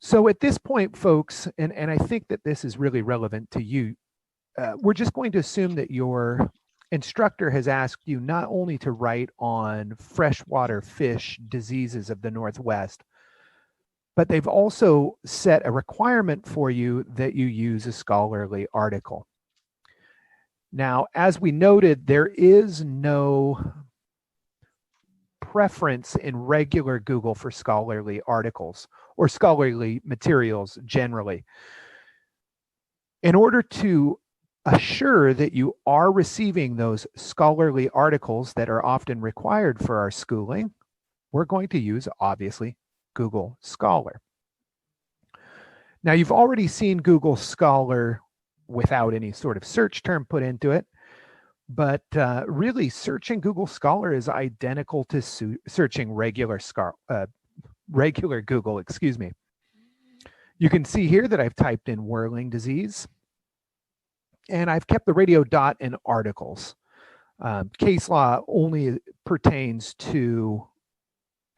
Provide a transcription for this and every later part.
So at this point, folks, and I think that this is really relevant to you, we're just going to assume that your instructor has asked you not only to write on freshwater fish diseases of the Northwest, but they've also set a requirement for you that you use a scholarly article. Now, as we noted, there is no preference in regular Google for scholarly articles or scholarly materials generally. In order to assure that you are receiving those scholarly articles that are often required for our schooling, we're going to use, obviously, Google Scholar. Now, you've already seen Google Scholar without any sort of search term put into it, but really searching Google Scholar is identical to searching regular Google, excuse me. You can see here that I've typed in whirling disease, and I've kept the radio dot in articles. Case law only pertains to,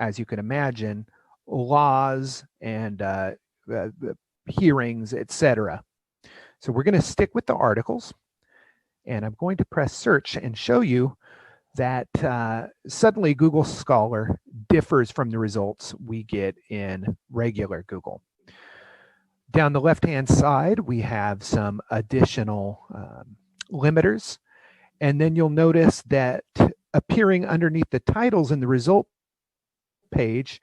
as you can imagine, laws and hearings, etc. So we're going to stick with the articles, and I'm going to press search and show you that suddenly Google Scholar differs from the results we get in regular Google. Down the left-hand side, we have some additional limiters, and then you'll notice that appearing underneath the titles in the result page,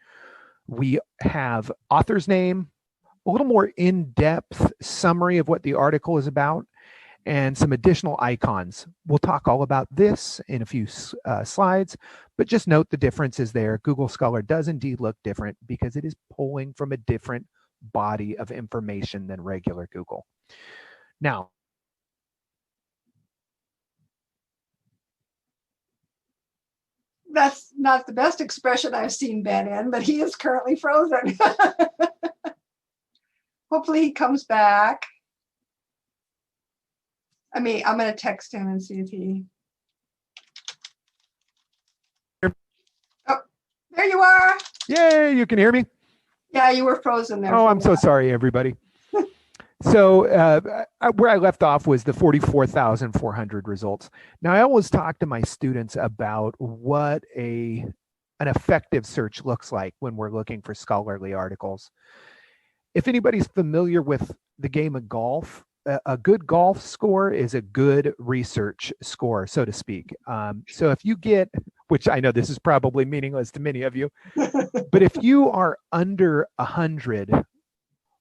we have author's name, a little more in-depth summary of what the article is about, and some additional icons. We'll talk all about this in a few slides, but just note the differences there. Google Scholar does indeed look different because it is pulling from a different body of information than regular Google. Now, that's not the best expression I've seen Ben in, but he is currently frozen. Hopefully he comes back. I'm going to text him and see if he... Oh, there you are. Yay, you can hear me? Yeah, you were frozen there. Oh, I'm so sorry, everybody. So where I left off was the 44,400 results. Now, I always talk to my students about what an effective search looks like when we're looking for scholarly articles. If anybody's familiar with the game of golf, a good golf score is a good research score, so to speak. So if you get, which I know this is probably meaningless to many of you, but if you are under 100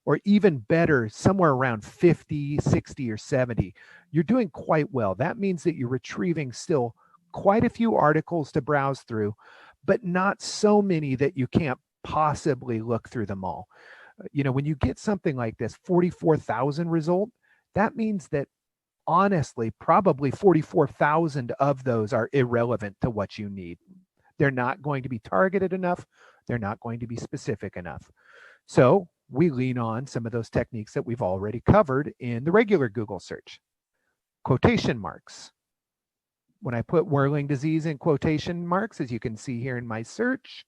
or even better, somewhere around 50, 60, or 70, you're doing quite well. That means that you're retrieving still quite a few articles to browse through, but not so many that you can't possibly look through them all. You know, when you get something like this 44,000 result, that means that honestly, probably 44,000 of those are irrelevant to what you need. They're not going to be targeted enough. They're not going to be specific enough. So we lean on some of those techniques that we've already covered in the regular Google search. Quotation marks. When I put whirling disease in quotation marks, as you can see here in my search,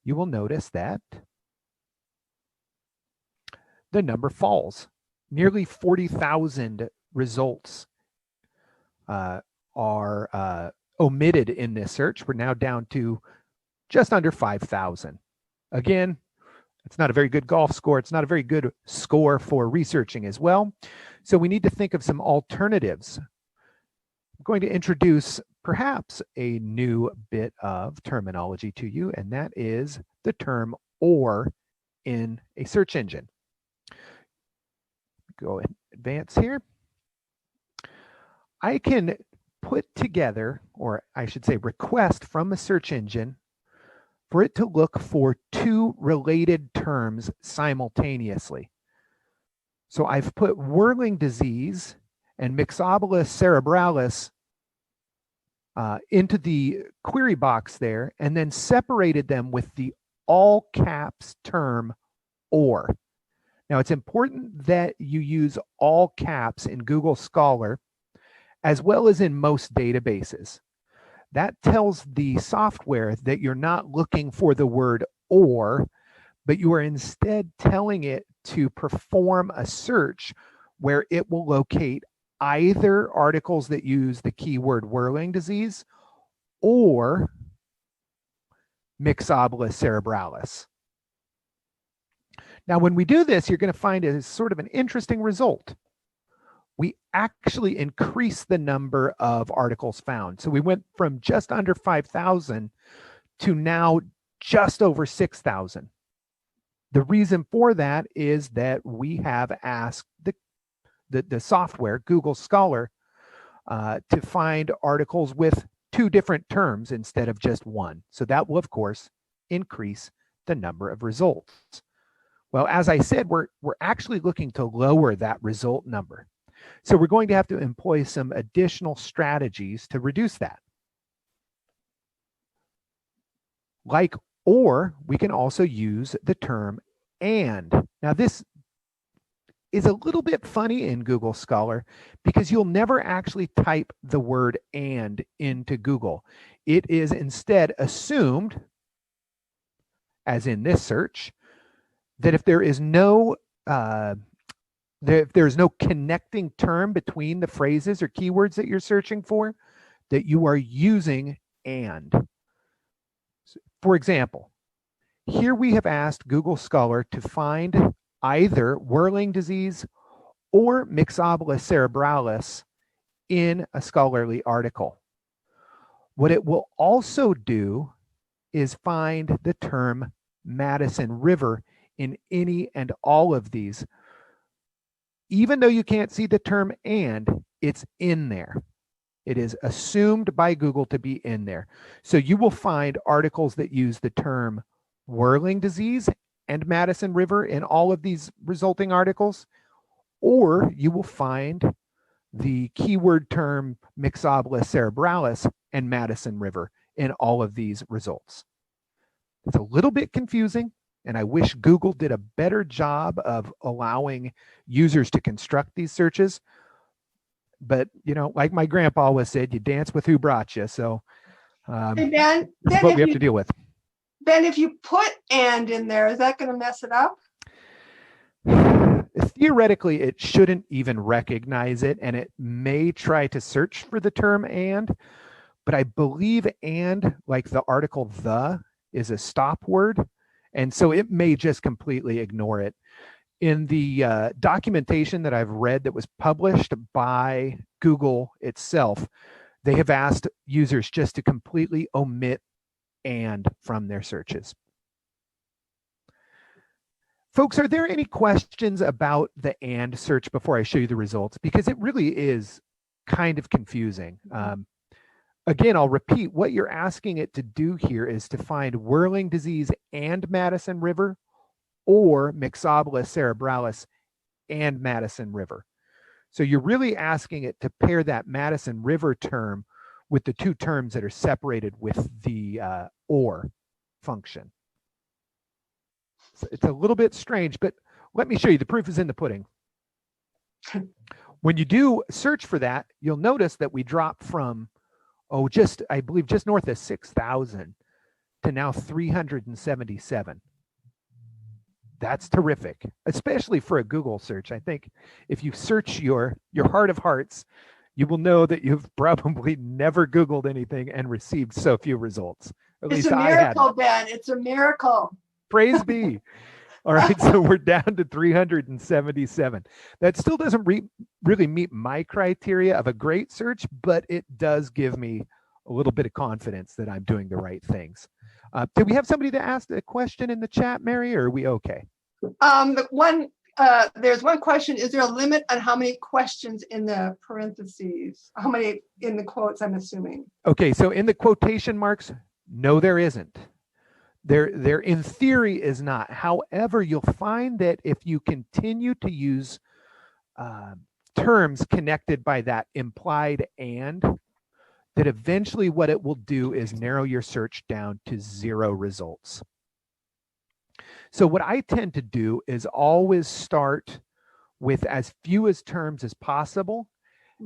you will notice that the number falls. Nearly 40,000 results are omitted in this search. We're now down to just under 5,000. Again, it's not a very good golf score. It's not a very good score for researching as well. So we need to think of some alternatives. I'm going to introduce perhaps a new bit of terminology to you, and that is the term "or" in a search engine. Go ahead and advance here. I can put together, or I should say request from a search engine for it to look for two related terms simultaneously. So I've put whirling disease and myxobolus cerebralis into the query box there, and then separated them with the all caps term "or." Now, it's important that you use all caps in Google Scholar, as well as in most databases. That tells the software that you're not looking for the word "or," but you are instead telling it to perform a search where it will locate either articles that use the keyword whirling disease or Myxobolus cerebralis. Now, when we do this, you're going to find a sort of an interesting result. We actually increase the number of articles found. So we went from just under 5,000 to now just over 6,000. The reason for that is that we have asked the software, Google Scholar, to find articles with 2 different terms instead of just one. So that will, of course, increase the number of results. Well, as I said, we're actually looking to lower that result number. So we're going to have to employ some additional strategies to reduce that. Or we can also use the term and. Now this is a little bit funny in Google Scholar because you'll never actually type the word and into Google. It is instead assumed, as in this search, that if there is no there's no connecting term between the phrases or keywords that you're searching for, that you are using and. For example, here we have asked Google Scholar to find either whirling disease or Myxobolus cerebralis in a scholarly article. What it will also do is find the term Madison River in any and all of these. Even though you can't see the term and, it's in there. It is assumed by Google to be in there. So you will find articles that use the term whirling disease and Madison River in all of these resulting articles, or you will find the keyword term Myxobolus cerebralis and Madison River in all of these results. It's a little bit confusing, and I wish Google did a better job of allowing users to construct these searches. But, you know, like my grandpa always said, you dance with who brought you. So Hey, Ben, this is what we have to deal with. Ben, if you put and in there, is that going to mess it up? Theoretically, it shouldn't even recognize it, and it may try to search for the term and, but I believe and, like the article the, is a stop word, and so it may just completely ignore it. In the documentation that I've read that was published by Google itself, they have asked users just to completely omit and from their searches. Folks, are there any questions about the and search before I show you the results? Because it really is kind of confusing. Again, I'll repeat, what you're asking it to do here is to find whirling disease and Madison River, or Myxobolus cerebralis and Madison River. So you're really asking it to pair that Madison River term with the 2 terms that are separated with the or function. So it's a little bit strange, but let me show you. The proof is in the pudding. When you do search for that, you'll notice that we drop from, I believe just north of 6,000 to now 377. That's terrific, especially for a Google search. I think if you search your heart of hearts, you will know that you've probably never Googled anything and received so few results. At It's least a I hadn't. miracle, Ben. It's a miracle. Praise be. All right, so we're down to 377. That still doesn't really meet my criteria of a great search, but it does give me a little bit of confidence that I'm doing the right things. Do we have somebody that asked a question in the chat, Mary, or are we okay? There's one question. Is there a limit on how many questions in the parentheses? How many in the quotes, I'm assuming? Okay, so in the quotation marks, no, there isn't. There in theory is not. However, you'll find that if you continue to use terms connected by that implied and, that eventually what it will do is narrow your search down to 0 results. So what I tend to do is always start with as few as terms as possible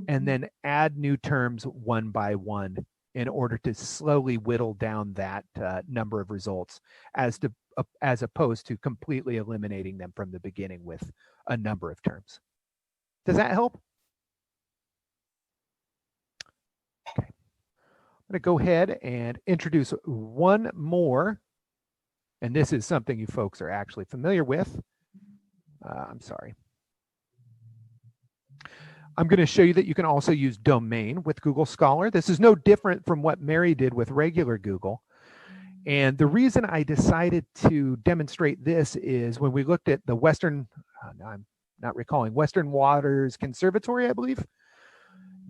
and then add new terms one by one in order to slowly whittle down that number of results as as opposed to completely eliminating them from the beginning with a number of terms. Does that help? Okay. I'm going to go ahead and introduce one more, and this is something you folks are actually familiar with. I'm sorry. I'm going to show you that you can also use domain with Google Scholar. This is no different from what Mary did with regular Google. And the reason I decided to demonstrate this is when we looked at the Western, I'm not recalling, Western Waters Conservatory, I believe.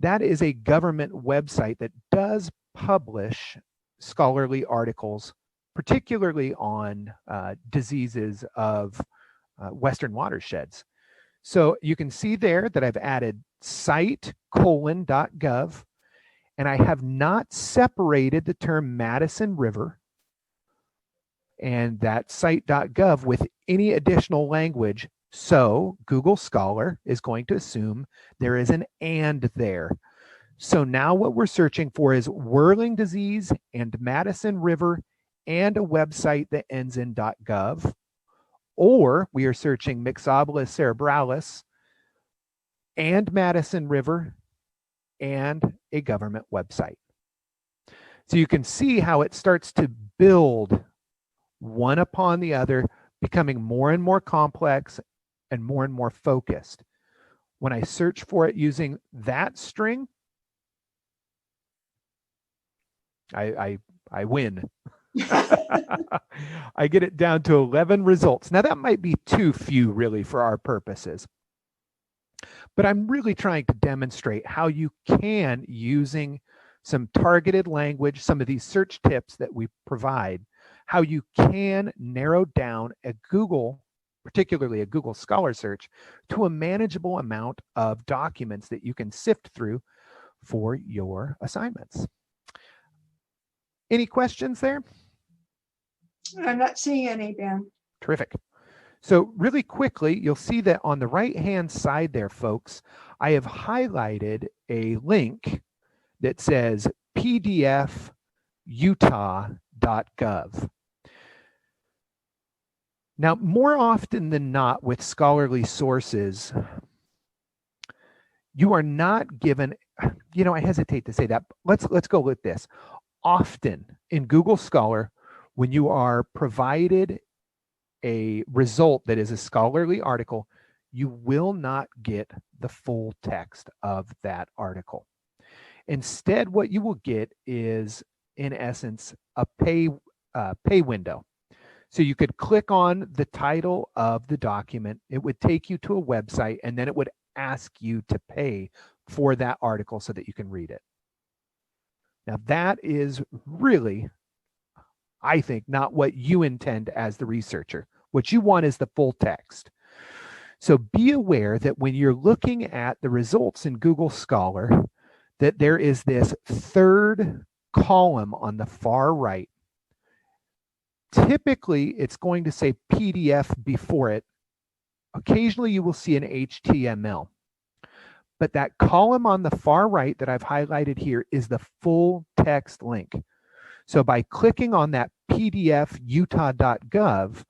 That is a government website that does publish scholarly articles, particularly on diseases of Western watersheds. So you can see there that I've added site:.gov, and I have not separated the term Madison River and that site.gov with any additional language. So Google Scholar is going to assume there is an and there. So now what we're searching for is whirling disease and Madison River and a website that ends in .gov. Or we are searching Myxobolus cerebralis and Madison River and a government website. So you can see how it starts to build one upon the other, becoming more and more complex and more focused. When I search for it using that string, I win. I get it down to 11 results. Now that might be too few really for our purposes, but I'm really trying to demonstrate how you can, using some targeted language, some of these search tips that we provide, how you can narrow down a Google, particularly a Google Scholar search, to a manageable amount of documents that you can sift through for your assignments. Any questions there? I'm not seeing any, Ben. Terrific. So really quickly, you'll see that on the right-hand side there, folks, I have highlighted a link that says pdfutah.gov. Now, more often than not with scholarly sources, you are not given, I hesitate to say that. Let's go with this. Often in Google Scholar, when you are provided a result that is a scholarly article, you will not get the full text of that article. Instead, what you will get is, in essence, a pay window. So you could click on the title of the document, it would take you to a website, and then it would ask you to pay for that article so that you can read it. Now that is really, I think, not what you intend as the researcher. What you want is the full text. So be aware that when you're looking at the results in Google Scholar, that there is this third column on the far right. Typically, it's going to say PDF before it. Occasionally, you will see an HTML. But that column on the far right that I've highlighted here is the full text link. So by clicking on that pdfutah.gov,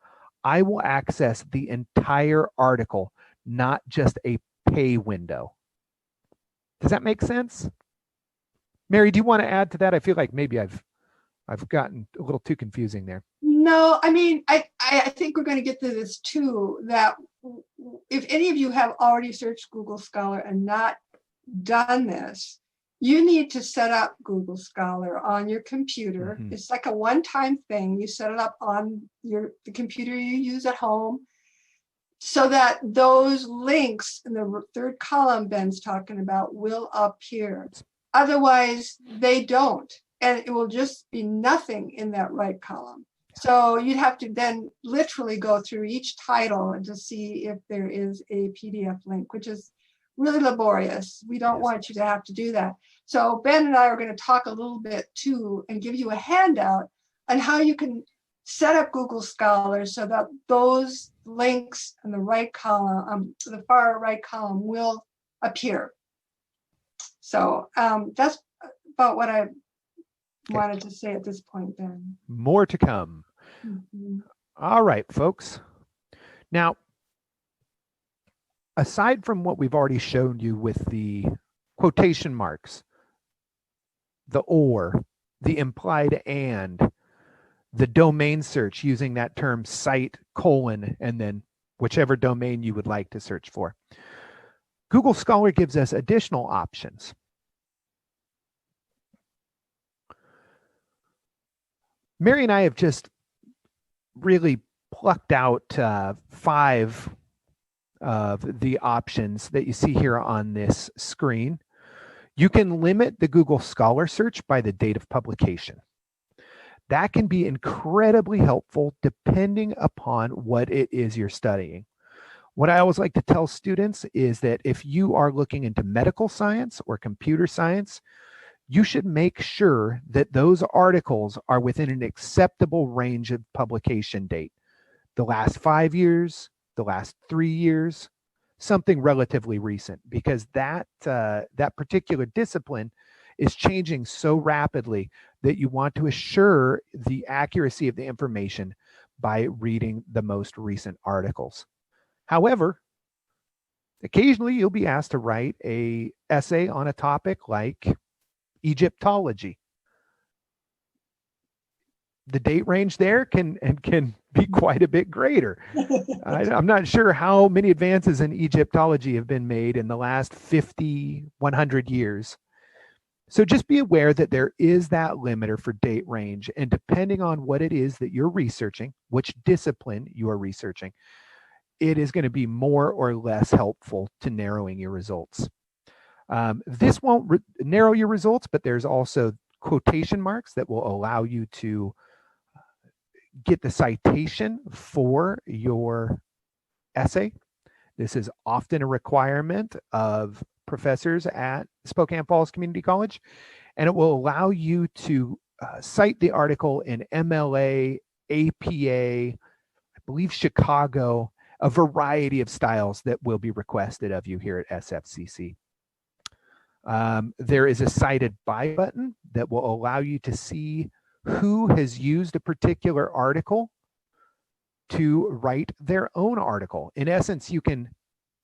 I will access the entire article, not just a pay window. Does that make sense? Mary, do you want to add to that? I feel like maybe I've gotten a little too confusing there. No, I mean, I think we're going to get to this too, that if any of you have already searched Google Scholar and not done this, you need to set up Google Scholar on your computer. Mm-hmm. It's like a one-time thing. You set it up on the computer you use at home so that those links in the third column Ben's talking about will appear. Otherwise, they don't. And it will just be nothing in that right column. So you'd have to then literally go through each title and to see if there is a PDF link, which is really laborious. We don't want you to have to do that. So Ben and I are going to talk a little bit too and give you a handout on how you can set up Google Scholar so that those links in the right column, the far right column, will appear. So that's about what I wanted to say at this point, Ben. More to come. Mm-hmm. All right, folks. Now, aside from what we've already shown you with the quotation marks, the or, the implied and, the domain search using that term cite colon and then whichever domain you would like to search for, Google Scholar gives us additional options. Mary and I have just really plucked out 5 of the options that you see here on this screen. You can limit the Google Scholar search by the date of publication. That can be incredibly helpful depending upon what it is you're studying. What I always like to tell students is that if you are looking into medical science or computer science, you should make sure that those articles are within an acceptable range of publication date. The last 5 years, the last 3 years, something relatively recent, because that particular discipline is changing so rapidly that you want to assure the accuracy of the information by reading the most recent articles. However, occasionally you'll be asked to write an essay on a topic like Egyptology. The date range there can be quite a bit greater. I'm not sure how many advances in Egyptology have been made in the last 50, 100 years. So just be aware that there is that limiter for date range, and depending on what it is that you're researching, which discipline you are researching, it is going to be more or less helpful to narrowing your results. This won't narrow your results, but there's also quotation marks that will allow you to get the citation for your essay. This is often a requirement of professors at Spokane Falls Community College, and it will allow you to cite the article in MLA, APA, I believe Chicago, a variety of styles that will be requested of you here at SFCC. There is a cited by button that will allow you to see who has used a particular article to write their own article. In essence, you can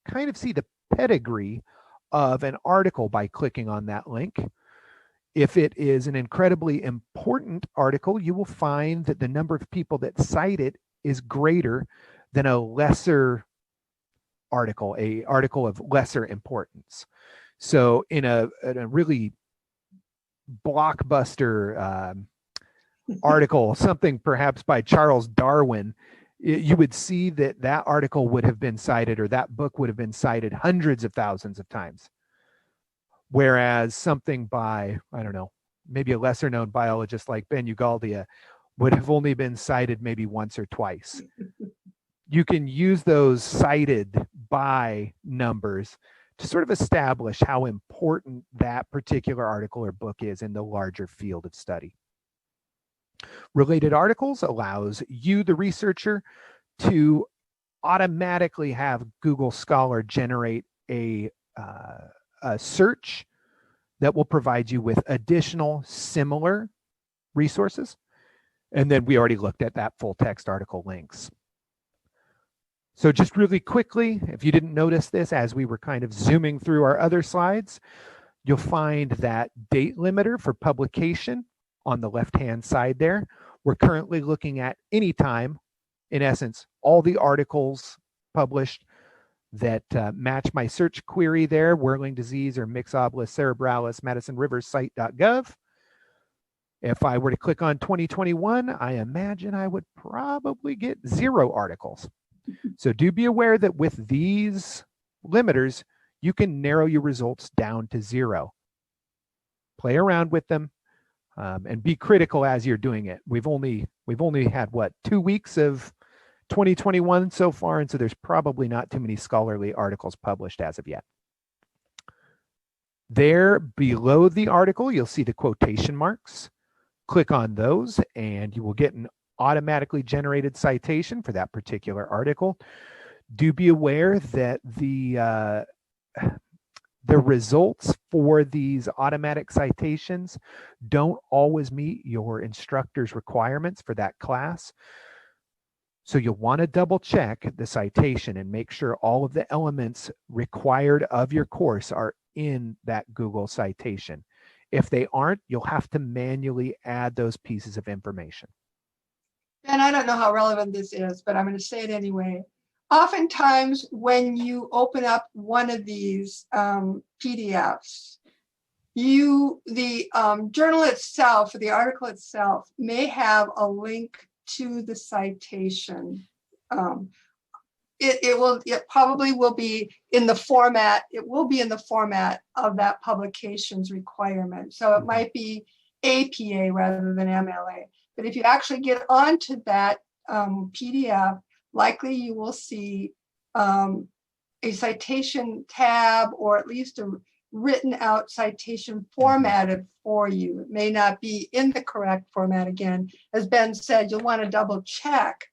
kind of see the pedigree of an article by clicking on that link. If it is an incredibly important article, you will find that the number of people that cite it is greater than a lesser article, an article of lesser importance. So in a really blockbuster article, something perhaps by Charles Darwin, you would see that that article would have been cited, or that book would have been cited hundreds of thousands of times. Whereas something by, I don't know, maybe a lesser known biologist like Ben Ugaldia would have only been cited maybe once or twice. You can use those cited by numbers to sort of establish how important that particular article or book is in the larger field of study. Related articles allows you, the researcher, to automatically have Google Scholar generate a search that will provide you with additional similar resources. And then we already looked at that full text article links. So just really quickly, if you didn't notice this as we were kind of zooming through our other slides, you'll find that date limiter for publication on the left-hand side there. We're currently looking at any time, in essence, all the articles published that match my search query there, whirling disease or myxobolus cerebralis, Madison Rivers site.gov. If I were to click on 2021, I imagine I would probably get 0 articles. So do be aware that with these limiters, you can narrow your results down to 0. Play around with them and be critical as you're doing it. We've only had, what, 2 weeks of 2021 so far, and so there's probably not too many scholarly articles published as of yet. There below the article, you'll see the quotation marks. Click on those and you will get an automatically generated citation for that particular article. Do be aware that the results for these automatic citations don't always meet your instructor's requirements for that class. So you'll want to double check the citation and make sure all of the elements required of your course are in that Google citation. If they aren't, you'll have to manually add those pieces of information. And I don't know how relevant this is, but I'm going to say it anyway. Oftentimes, when you open up one of these PDFs, the journal itself, or the article itself, may have a link to the citation. It probably will be in the format. It will be in the format of that publication's requirement. So it might be APA rather than MLA. But if you actually get onto that PDF, likely you will see a citation tab, or at least a written out citation formatted for you. It may not be in the correct format. Again, as Ben said, you'll want to double check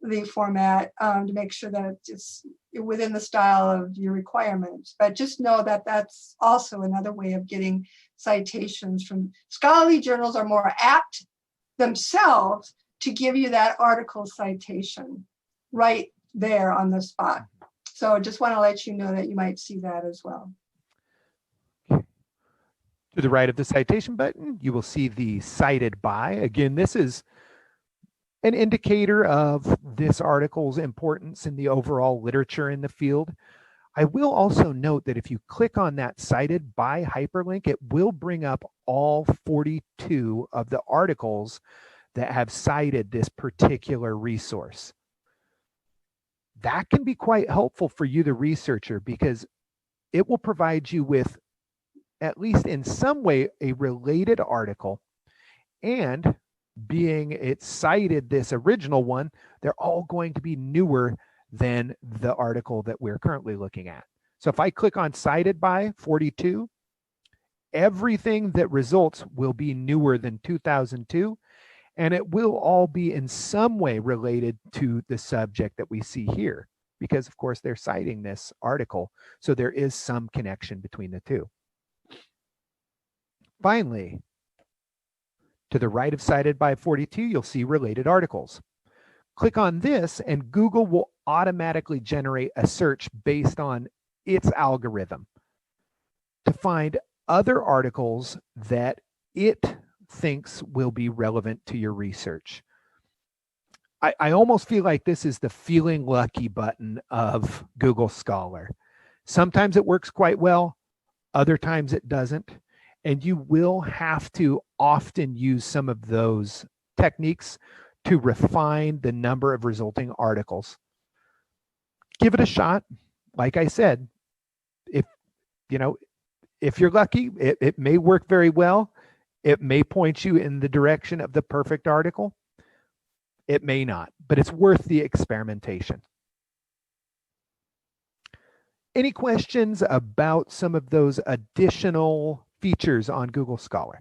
the format to make sure that it's within the style of your requirements. But just know that that's also another way of getting citations from scholarly journals. Are more apt themselves to give you that article citation right there on the spot. So just want to let you know that you might see that as well. To the right of the citation button, you will see the cited by. Again, this is an indicator of this article's importance in the overall literature in the field. I will also note that if you click on that cited by hyperlink, it will bring up all 42 of the articles that have cited this particular resource. That can be quite helpful for you, the researcher, because it will provide you with, at least in some way, a related article. And being it cited this original one, they're all going to be newer than the article that we're currently looking at. So if I click on cited by 42, everything that results will be newer than 2002, and it will all be in some way related to the subject that we see here, because of course they're citing this article. So there is some connection between the two. Finally, to the right of cited by 42, you'll see related articles. Click on this and Google will automatically generate a search based on its algorithm to find other articles that it thinks will be relevant to your research. I almost feel like this is the feeling lucky button of Google Scholar. Sometimes it works quite well, other times it doesn't. And you will have to often use some of those techniques to refine the number of resulting articles. Give it a shot. Like I said, if you're lucky, it may work very well. It may point you in the direction of the perfect article. It may not, but it's worth the experimentation. Any questions about some of those additional features on Google Scholar?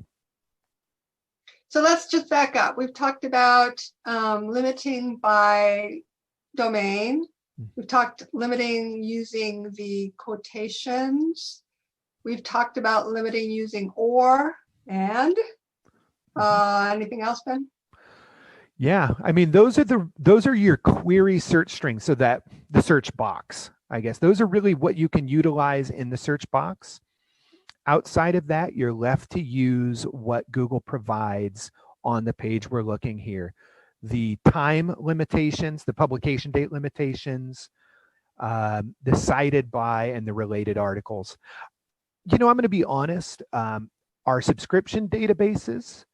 So let's just back up. We've talked about limiting by domain. We've talked limiting using the quotations. We've talked about limiting using or and. Anything else, Ben? Yeah, I mean, those are your query search strings. So that the search box, I guess, those are really what you can utilize in the search box. Outside of that, you're left to use what Google provides on the page we're looking here. The time limitations, the publication date limitations, the cited by, and the related articles. I'm going to be honest, our subscription databases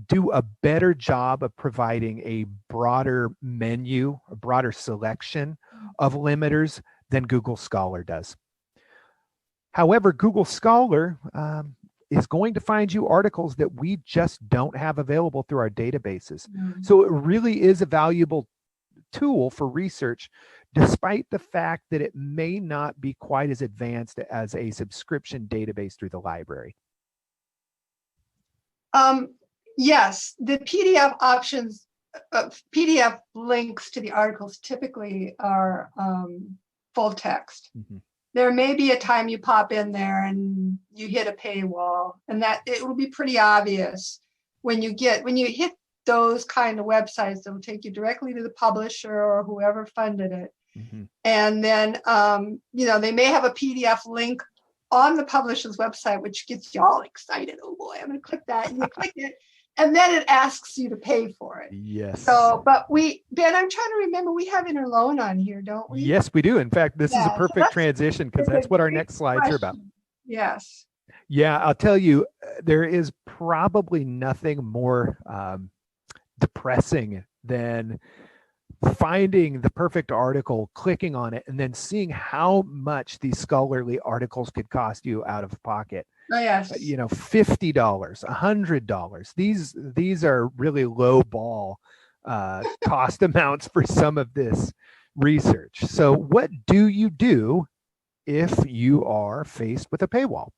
do a better job of providing a broader menu, a broader selection of limiters than Google Scholar does. However, Google Scholar is going to find you articles that we just don't have available through our databases. So it really is a valuable tool for research, despite the fact that it may not be quite as advanced as a subscription database through the library. Yes, the PDF options, PDF links to the articles typically are full text. There may be a time you pop in there and you hit a paywall, and that it will be pretty obvious when you hit those kind of websites that will take you directly to the publisher or whoever funded it. Mm-hmm. And then, they may have a PDF link on the publisher's website, which gets you all excited. Oh boy, I'm going to click that. And you click it, and then it asks you to pay for it. Yes. So, but Ben, I'm trying to remember, we have interloan on here, don't we? Yes, we do. In fact, this is a Yeah, so perfect transition because that's what our next slides are about. Yes. Yeah, I'll tell you, there is probably nothing more depressing than finding the perfect article, clicking on it, and then seeing how much these scholarly articles could cost you out of pocket. Oh, yes. $50, $100. These are really low ball cost amounts for some of this research. So what do you do if you are faced with a paywall?